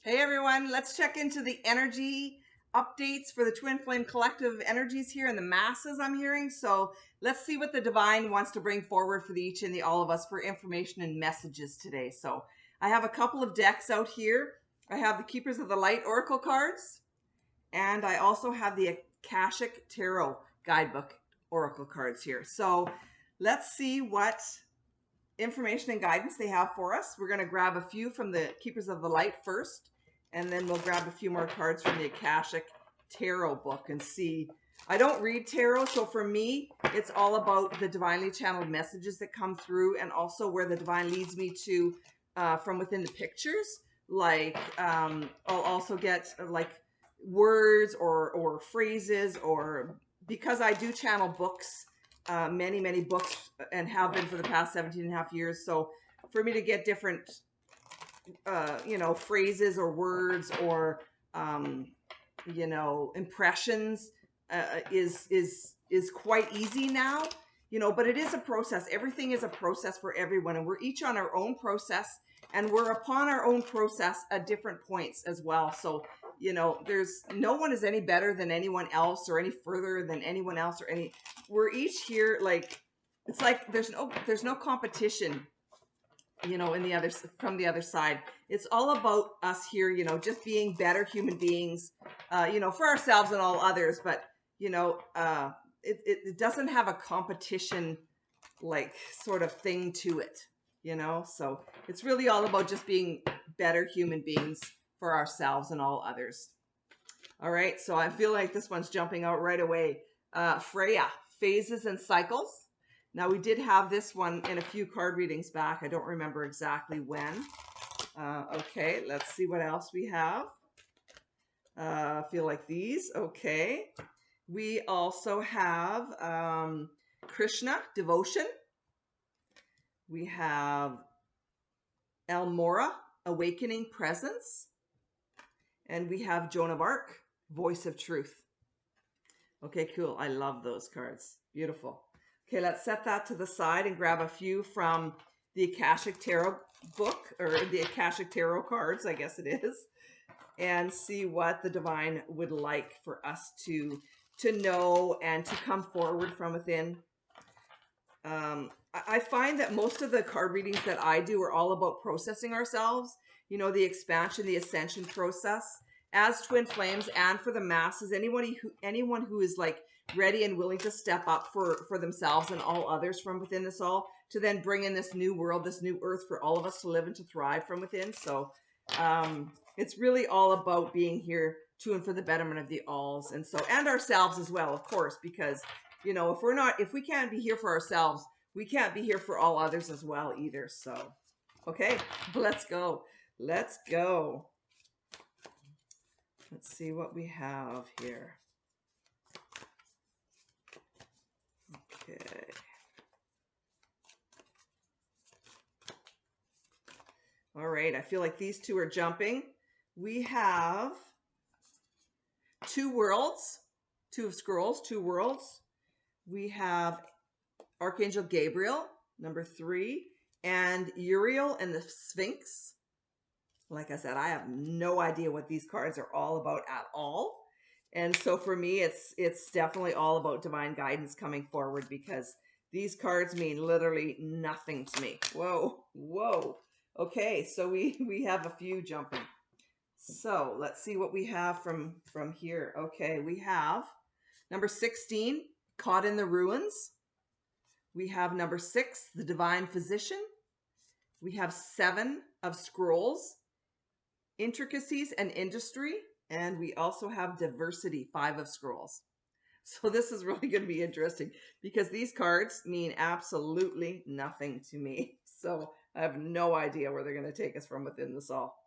Hey everyone, let's check into the energy updates for the Twin Flame Collective energies here and the masses I'm hearing. So let's see what the divine wants to bring forward for the each and the all of us for information and messages today. So I have a couple of decks out here. I have the Keepers of the Light Oracle cards, and I also have the Akashic Tarot Guidebook Oracle cards here. So let's see what information and guidance they have for us. We're going to grab a few from the Keepers of the Light first, and then we'll grab a few more cards from the Akashic Tarot book and see. I don't read tarot, so for me, it's all about the divinely channeled messages that come through, and also where the divine leads me to from within the pictures. Like I'll also get like words or phrases, or because I do channel books, many books, and have been for the past 17 and a half years. So for me to get different phrases or words or impressions is quite easy now, but it is a process. Everything is a process for everyone, and we're each on our own process, and we're upon our own process at different points as well. So there's no one is any better than anyone else or any further than anyone else, or we're each here, like it's like there's no competition in the other, from the other side. It's all about us here, just being better human beings, for ourselves and all others. But it doesn't have a competition like sort of thing to it, so it's really all about just being better human beings for ourselves and all others. All right, so I feel like this one's jumping out right away. Freya, phases and cycles. Now, we did have this one in a few card readings back. I don't remember exactly when. Okay, let's see what else we have. I feel like these. Okay. We also have Krishna, devotion. We have Elmora, awakening presence. And we have Joan of Arc, voice of truth. Okay, cool. I love those cards. Beautiful. Okay, let's set that to the side and grab a few from the Akashic Tarot book, or the Akashic Tarot cards, I guess it is, and see what the divine would like for us to know and to come forward from within. I find that most of the card readings that I do are all about processing ourselves, the expansion, the ascension process as twin flames, and for the masses, anyone who is like ready and willing to step up for themselves and all others from within this all, to then bring in this new world, this new earth for all of us to live and to thrive from within. So it's really all about being here and for the betterment of the alls, and ourselves as well, of course, because if we can't be here for ourselves, we can't be here for all others as well either. So okay, let's go. Let's see what we have here. Okay. All right, I feel like these two are jumping. We have two worlds, two of scrolls, two worlds. We have Archangel Gabriel, number 3, and Uriel and the Sphinx. Like I said, I have no idea what these cards are all about at all. And so for me, it's definitely all about divine guidance coming forward, because these cards mean literally nothing to me. Whoa. Okay, so we have a few jumping. So let's see what we have from here. Okay, we have number 16, Caught in the Ruins. We have number 6, the Divine Physician. We have 7 of Scrolls, Intricacies and Industry. And we also have Diversity, 5 of Scrolls. So this is really going to be interesting, because these cards mean absolutely nothing to me. So I have no idea where they're going to take us from within this all.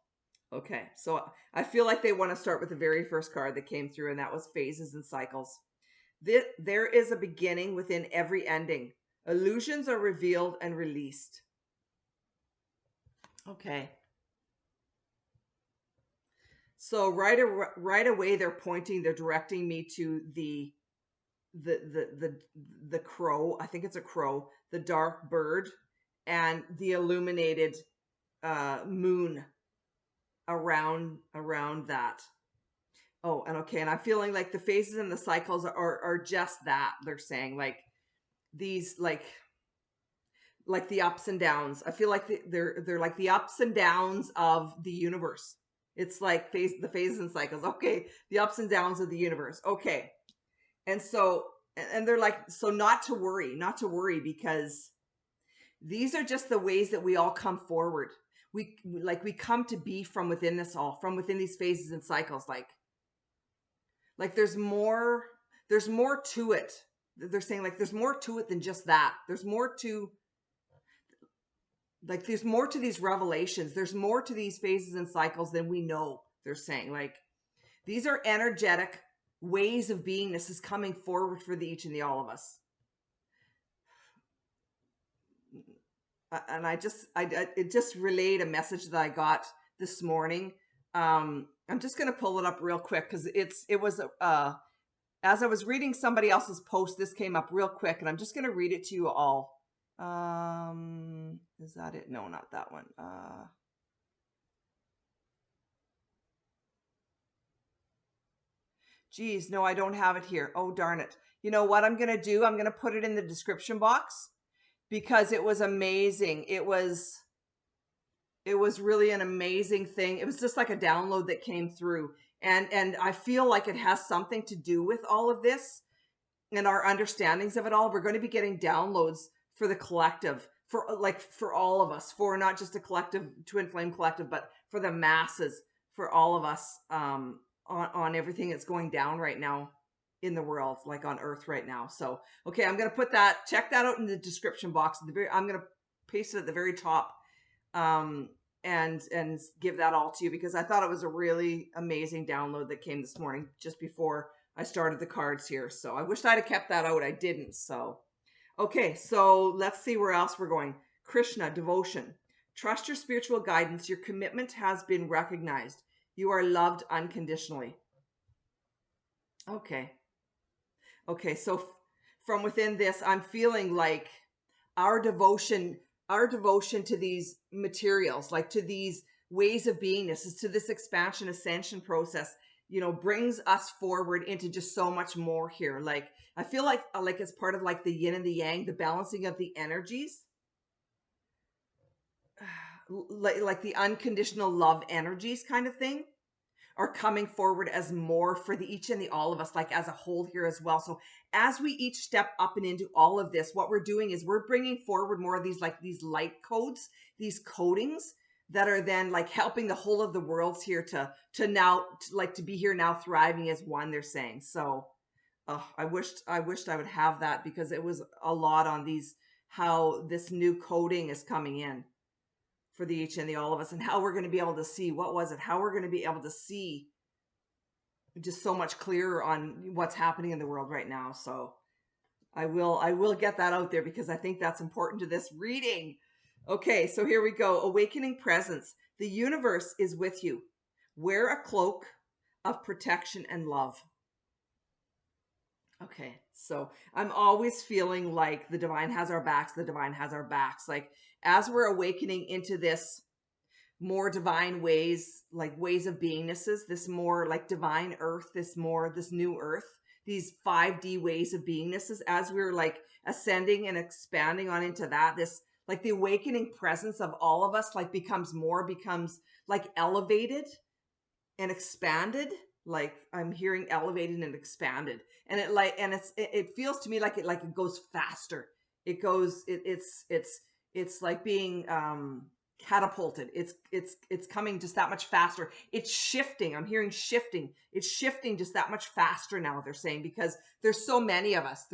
Okay, so I feel like they want to start with the very first card that came through, and that was phases and cycles. There is a beginning within every ending. Illusions are revealed and released. Okay. So right away they're directing me to the crow. I think it's a crow, the dark bird, and the illuminated moon around that. Oh, and okay, and I'm feeling like the phases and the cycles are just that. They're saying like these like the ups and downs. I feel like they're like the ups and downs of the universe. It's like the phases and cycles. Okay, the ups and downs of the universe. Okay. And so and they're like, so not to worry, because these are just the ways that we all come forward. We come to be from within this all, from within these phases and cycles. Like there's more to it. They're saying like there's more to it than just that. There's more to there's more to these revelations. There's more to these phases and cycles than we know. They're saying like these are energetic ways of beingness is coming forward for the each and the all of us. And it just relayed a message that I got this morning. I'm just going to pull it up real quick because it was as I was reading somebody else's post, this came up real quick, and I'm just going to read it to you all. Is that it? No, not that one. Geez, no, I don't have it here. Oh, darn it. You know what I'm going to do? I'm going to put it in the description box because it was amazing. It was really an amazing thing. It was just like a download that came through. And I feel like it has something to do with all of this and our understandings of it all. We're going to be getting downloads for the collective, for all of us, for not just a collective, twin flame collective, but for the masses, for all of us, on everything that's going down right now in the world, like on earth right now. So, okay, I'm going to check that out in the description box. I'm going to paste it at the very top, and give that all to you because I thought it was a really amazing download that came this morning just before I started the cards here. So I wished I'd have kept that out. I didn't. So, okay, so let's see where else we're going. Krishna, devotion. Trust your spiritual guidance. Your commitment has been recognized. You are loved unconditionally. Okay. Okay, so from within this, I'm feeling like our devotion to these materials, like to these ways of beingness, is to this expansion ascension process, brings us forward into just so much more here. Like I feel like as part of like the yin and the yang, the balancing of the energies, like the unconditional love energies kind of thing, are coming forward as more for the each and the all of us, like as a whole here as well. So as we each step up and into all of this, what we're doing is we're bringing forward more of these, like these light codes, these codings that are then like helping the whole of the worlds here to now like to be here now thriving as one, they're saying. So I wished I would have that because it was a lot on these, how this new coding is coming in for the each and the all of us, and how we're going to be able to see how we're going to be able to see just so much clearer on what's happening in the world right now. So I will get that out there because I think that's important to this reading. Okay, so here we go. Awakening presence. The universe is with you. Wear a cloak of protection and love. Okay, so I'm always feeling like the divine has our backs. The divine has our backs. Like as we're awakening into this more divine ways, like ways of beingnesses, this more like divine earth, this new earth, these 5D ways of beingnesses, as we're like ascending and expanding on into that, this like the awakening presence of all of us like becomes like elevated and expanded. Like I'm hearing elevated and expanded, and it feels to me like it goes faster. It's like being catapulted. It's coming just that much faster. It's shifting. I'm hearing shifting. It's shifting just that much faster now, they're saying, because there's so many of us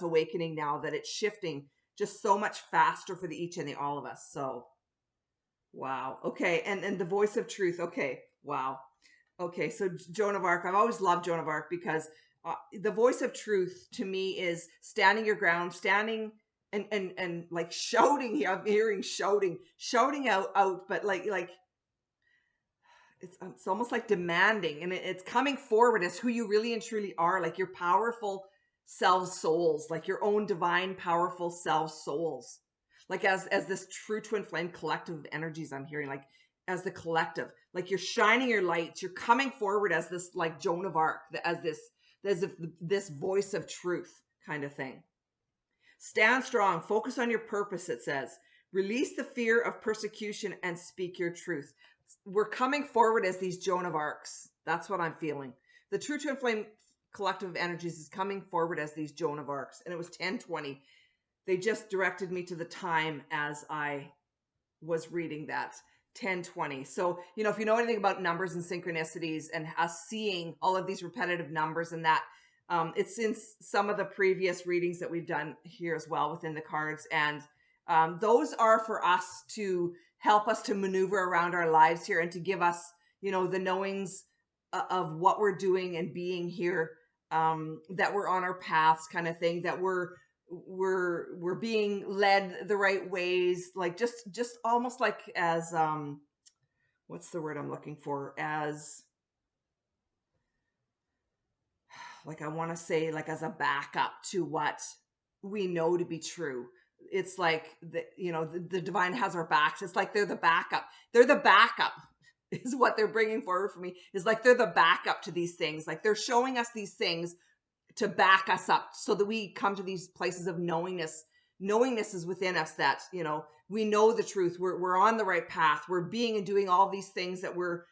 awakening now that it's shifting just so much faster for the each and the all of us. So wow. Okay, and the voice of truth. Okay, wow. Okay, so Joan of Arc. I've always loved Joan of Arc because the voice of truth to me is standing your ground, standing and like shouting. I'm hearing shouting out, but like it's almost like demanding, and it's coming forward as who you really and truly are, like your powerful self souls, like your own divine powerful self souls, like as this true twin flame collective of energies. I'm hearing like as the collective, like you're shining your lights, you're coming forward as this, like Joan of Arc, as if this voice of truth kind of thing. Stand strong, focus on your purpose, it says. Release the fear of persecution and speak your truth. We're coming forward as these Joan of Arcs. That's what I'm feeling. The True Twin Flame collective of energies is coming forward as these Joan of Arcs. And it was 10:20. They just directed me to the time as I was reading that. 10:20. So, if you know anything about numbers and synchronicities and us seeing all of these repetitive numbers and that, it's in some of the previous readings that we've done here as well within the cards. And those are for us to help us to maneuver around our lives here and to give us, the knowings of what we're doing and being here, that we're on our paths kind of thing, that we're being led the right ways, like just almost like as what's the word I'm looking for, as like I want to say like as a backup to what we know to be true. It's like the divine has our backs. It's like they're the backup is what they're bringing forward for me, is like they're the backup to these things. Like they're showing us these things to back us up so that we come to these places of knowingness. Knowingness is within us, that, we know the truth. We're on the right path. We're being and doing all these things that we're,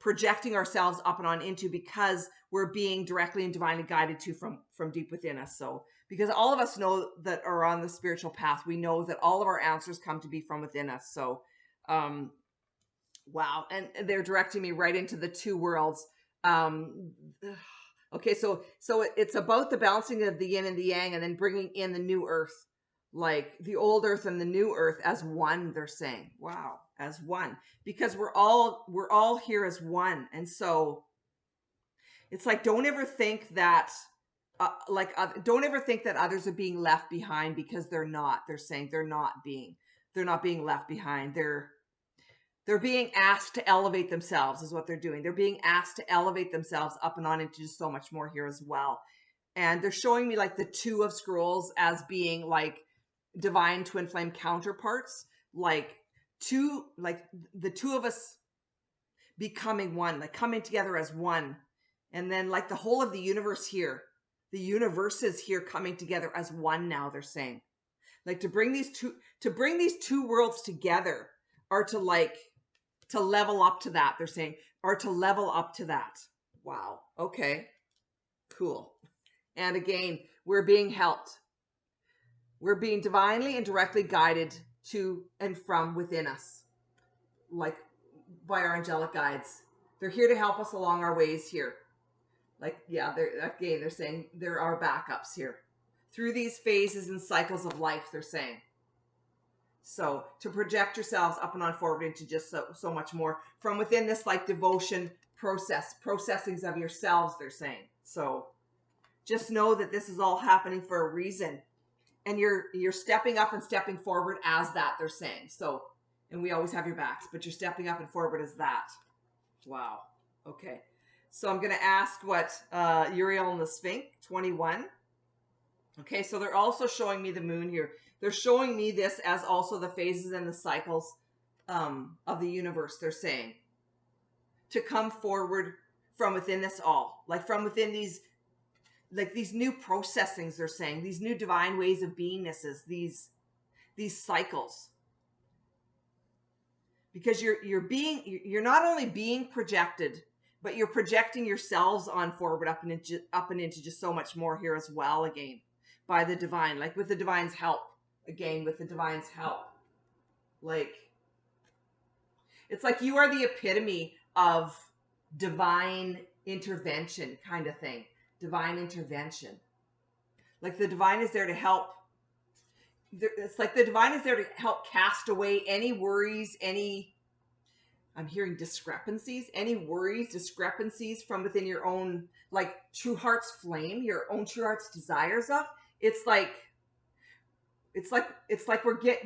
projecting ourselves up and on into, because we're being directly and divinely guided to from deep within us. So, because all of us know that are on the spiritual path, we know that all of our answers come to be from within us. So, wow. And they're directing me right into the two worlds. Okay, so it's about the balancing of the yin and the yang, and then bringing in the new earth, like the old earth and the new earth as one. They're saying, wow, as one, because we're all here as one. And so it's like, don't ever think that don't ever think that others are being left behind, because they're not. They're saying they're not being left behind. They're being asked to elevate themselves, is what they're doing. They're being asked to elevate themselves up and on into just so much more here as well. And they're showing me like the Two of Scrolls as being like divine twin flame counterparts, like the two of us becoming one, like coming together as one. And then like the whole of the universe here, the universe is here coming together as one now, they're saying. Like to bring these two worlds together, or to level up to that, they're saying, or to level up to that. Wow. Okay. Cool. And again, we're being helped. We're being divinely and directly guided to and from within us, like by our angelic guides. They're here to help us along our ways here. Like, yeah, they're saying there are backups here through these phases and cycles of life, they're saying. So to project yourselves up and on forward into just so much more from within this like devotion processings of yourselves, they're saying. So just know that this is all happening for a reason, and you're stepping up and stepping forward as that, they're saying. So, and we always have your backs, but you're stepping up and forward as that. Wow. Okay. So I'm going to ask what Uriel and the Sphinx 21. Okay. So they're also showing me the moon here. They're showing me this as also the phases and the cycles of the universe, they're saying. To come forward from within this all. Like from within these new processings, they're saying. These new divine ways of beingnesses. These cycles. Because you're not only being projected, but you're projecting yourselves on forward up and into just so much more here as well, again, by the divine, like with the divine's help. Again, with the divine's help. Like, it's like you are the epitome of divine intervention kind of thing. Divine intervention. Like the divine is there to help. It's like the divine is there to help cast away any worries, I'm hearing discrepancies, any worries, discrepancies from within your own, like true heart's flame, your own true heart's desires of. It's like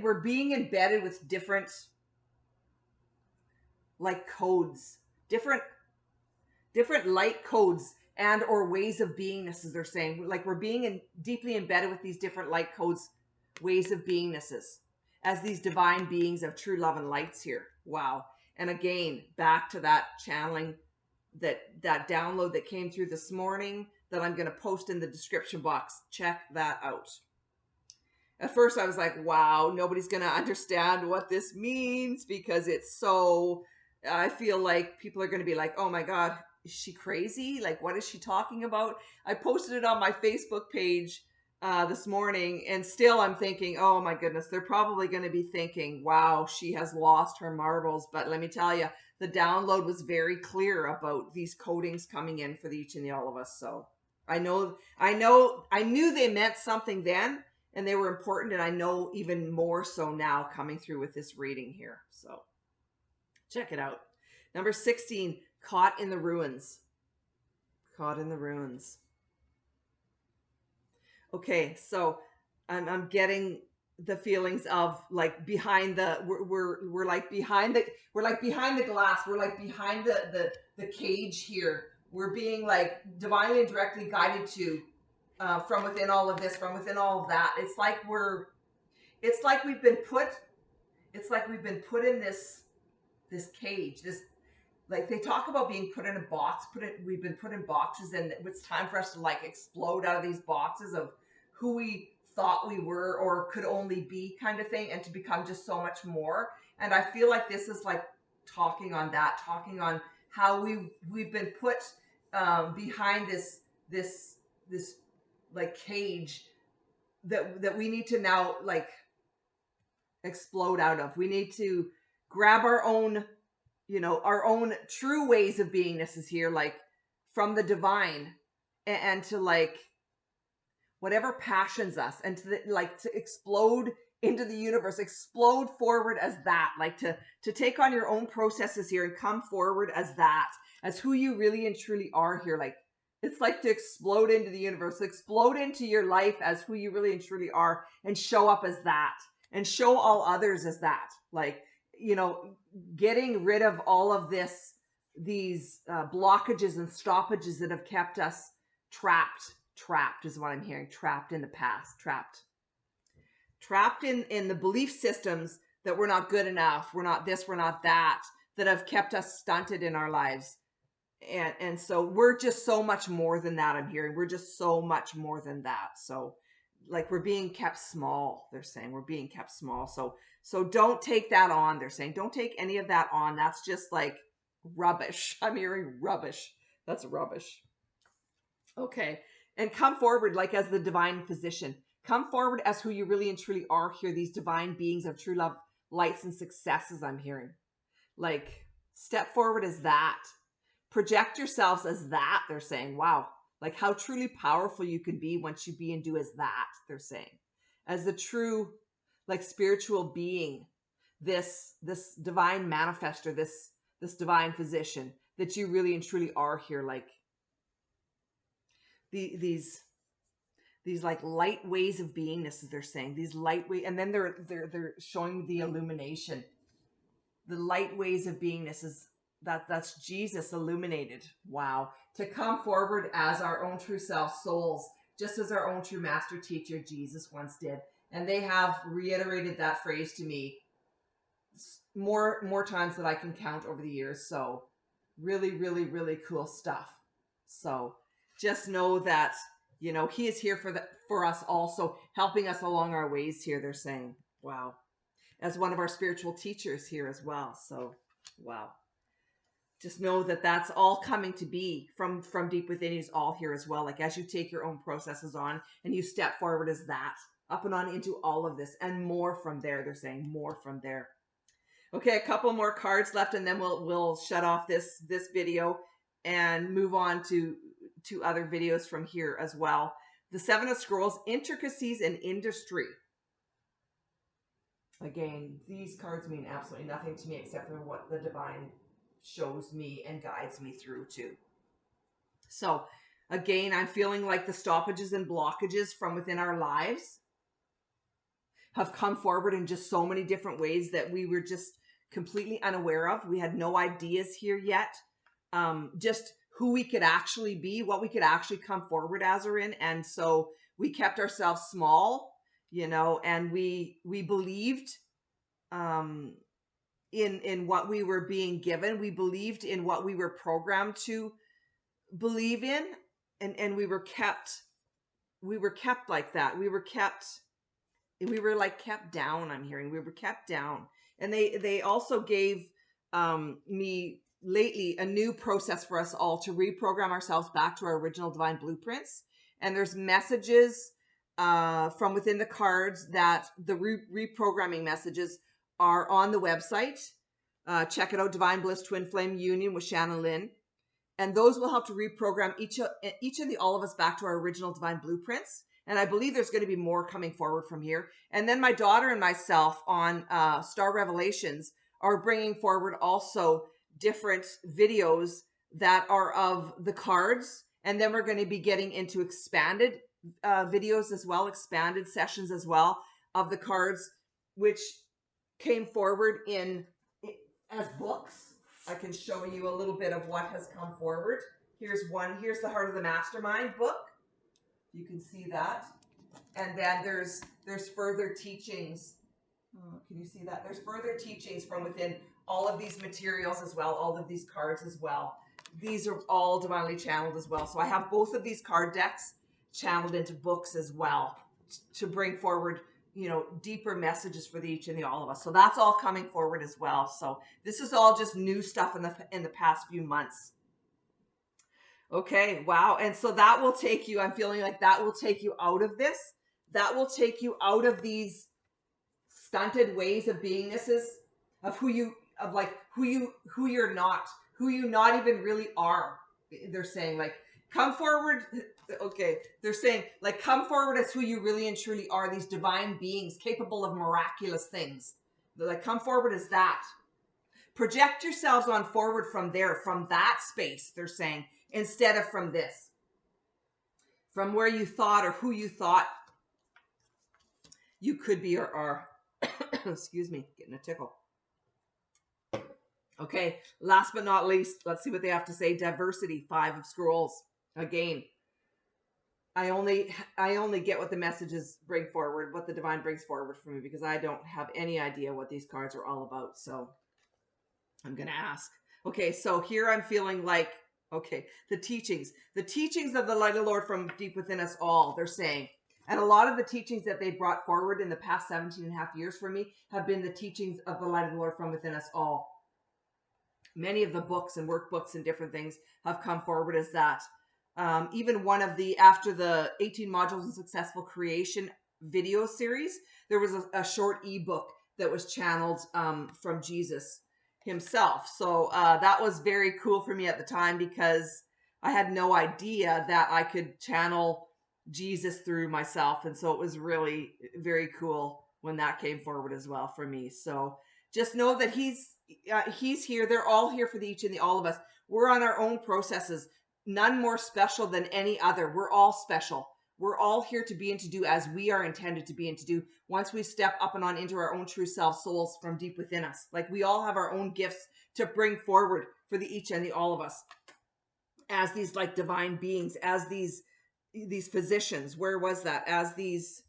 we're being embedded with different like codes, different light codes and or ways of beingnesses, they're saying. Like we're being deeply embedded with these different light codes, ways of beingnesses, as these divine beings of true love and lights here. Wow. And again, back to that channeling, that download that came through this morning that I'm going to post in the description box. Check that out. At first I was like, wow, nobody's going to understand what this means, because it's so, I feel like people are going to be like, oh my God, is she crazy? Like, what is she talking about? I posted it on my Facebook page this morning, and still I'm thinking, oh my goodness, they're probably going to be thinking, wow, she has lost her marbles. But let me tell you, the download was very clear about these codings coming in for each and all of us. So I knew they meant something then, and they were important, and I know even more so now coming through with this reading here. So check it out. Number 16, caught in the ruins. Caught in the ruins. Okay, so I'm getting the feelings of like behind the we're like behind the glass. We're like behind the cage here. We're being like divinely and directly guided to from within all of this, from within all of that. It's like we've been put in this cage, this, like they talk about being put in a box, we've been put in boxes, and it's time for us to like explode out of these boxes of who we thought we were or could only be, kind of thing, and to become just so much more. And I feel like this is like talking on how we've been put behind this like cage that we need to now like explode out of. We need to grab our own, our own true ways of beingness is here, like from the divine, and to like whatever passions us, and to to explode into the universe, explode forward as that, like to take on your own processes here and come forward as that, as who you really and truly are here. Like it's like to explode into the universe, explode into your life as who you really and truly are, and show up as that, and show all others as that. Like, getting rid of all of these blockages and stoppages that have kept us trapped is what I'm hearing. Trapped in the past, trapped in the belief systems that we're not good enough, we're not this, we're not that have kept us stunted in our lives. And so we're just so much more than that. I'm hearing we're just so much more than that. So like we're being kept small. They're saying we're being kept small. So don't take that on. They're saying don't take any of that on. That's just like rubbish. I'm hearing rubbish. That's rubbish. Okay. And come forward like as the divine physician. Come forward as who you really and truly are here. These divine beings of true love, lights, and successes, I'm hearing. Like step forward as that. Project yourselves as that. They're saying, wow, like how truly powerful you can be once you be and do as that. They're saying, as the true like spiritual being, this divine manifester, this divine physician that you really and truly are here. Like these like light ways of beingness, as they're saying, these light way, and then they're showing the illumination. The light ways of beingness is that's Jesus illuminated. Wow. To come forward as our own true self, souls, just as our own true master teacher Jesus once did. And they have reiterated that phrase to me more times than I can count over the years. So really, really, really cool stuff. So just know that, he is here for us also, helping us along our ways here. They're saying, wow, as one of our spiritual teachers here as well. So, wow. Just know that that's all coming to be from deep within you, is all here as well. Like as you take your own processes on and you step forward as that, up and on into all of this and more from there. They're saying more from there. Okay, a couple more cards left, and then we'll shut off this video and move on to other videos from here as well. The Seven of Scrolls, intricacies and industry. Again, these cards mean absolutely nothing to me except for what the divine shows me and guides me through to. So again, I'm feeling like the stoppages and blockages from within our lives have come forward in just so many different ways that we were just completely unaware of. We had no ideas here yet. Just who we could actually be, what we could actually come forward as or in. And so we kept ourselves small, and we believed in what we were being given. We believed in what we were programmed to believe in, and we were kept like that. We were like kept down. I'm hearing we were kept down. And they also gave me lately a new process for us all to reprogram ourselves back to our original divine blueprints. And there's messages from within the cards that the reprogramming messages are on the website. Check it out, Divine Bliss Twin Flame Union with Shannon Lynn. And those will help to reprogram each of the all of us back to our original divine blueprints. And I believe there's going to be more coming forward from here. And then my daughter and myself on Star Revelations are bringing forward also different videos that are of the cards. And then we're going to be getting into expanded videos as well, expanded sessions as well of the cards, which came forward as books. I can show you a little bit of what has come forward. Here's one. Here's the Heart of the Mastermind book. You can see that. And then there's further teachings. Can you see that? There's further teachings from within all of these materials as well, all of these cards as well. These are all divinely channeled as well. So I have both of these card decks channeled into books as well to bring forward, you know, deeper messages for each and the all of us. So that's all coming forward as well. So this is all just new stuff in the past few months. Okay, wow. And so that will take you, I'm feeling like that will take you out of this. That will take you out of these stunted ways of beingnesses, of who you're not, who you not even really are. They're saying like, come forward. Okay. They're saying like, come forward as who you really and truly are. These divine beings capable of miraculous things. They're like, come forward as that. Project yourselves on forward from there, from that space, they're saying, instead of from this, from where you thought or who you thought you could be or are. Excuse me, getting a tickle. Okay, last but not least, let's see what they have to say. Diversity, 5 of Scrolls. Again, I only get what the messages bring forward, what the divine brings forward for me, because I don't have any idea what these cards are all about. So I'm going to ask. Okay, so here I'm feeling like, okay, the teachings of the light of the Lord from deep within us all, they're saying. And a lot of the teachings that they brought forward in the past 17 and a half years for me have been the teachings of the light of the Lord from within us all. Many of the books and workbooks and different things have come forward as that. Even one of the, after the 18 modules in successful creation video series, there was a short ebook that was channeled from Jesus himself. So that was very cool for me at the time, because I had no idea that I could channel Jesus through myself. And so it was really very cool when that came forward as well for me. So just know that he's here. They're all here for the each and the all of us. We're on our own processes, none more special than any other. We're all special. We're all here to be and to do as we are intended to be and to do once we step up and on into our own true self, souls from deep within us. Like, we all have our own gifts to bring forward for the each and the all of us as these like divine beings, as these physicians. Where was that? As these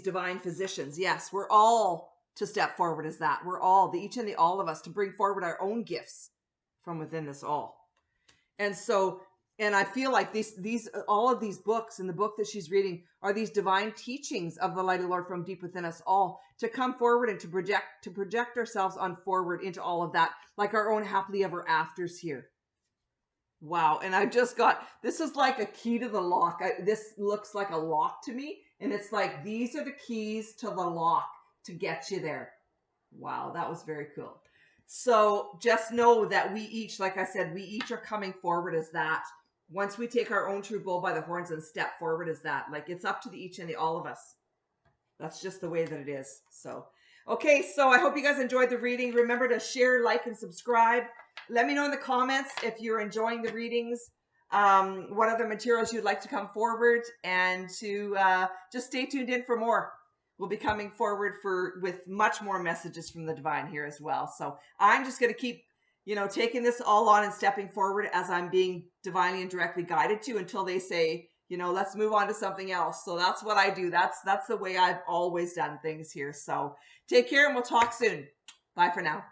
divine physicians. Yes, we're all to step forward as that. We're all, the each and the all of us, to bring forward our own gifts from within us all. And so, and I feel like these all of these books and the book that she's reading are these divine teachings of the light of the Lord from deep within us all, to come forward and to project ourselves on forward into all of that, like our own happily ever afters here. Wow. And I just got, this is like a key to the lock. This looks like a lock to me. And it's like, these are the keys to the lock to get you there. Wow. That was very cool. So just know that we each, like I said, we each are coming forward as that. Once we take our own true bull by the horns and step forward as that, like, it's up to the each and the all of us. That's just the way that it is. So, okay. So I hope you guys enjoyed the reading. Remember to share, like, and subscribe. Let me know in the comments if you're enjoying the readings, what other materials you'd like to come forward, and to just stay tuned in for more. We'll be coming forward with much more messages from the divine here as well. So I'm just going to keep, taking this all on and stepping forward as I'm being divinely and directly guided to, until they say, let's move on to something else. So that's what I do. That's the way I've always done things here. So take care, and we'll talk soon. Bye for now.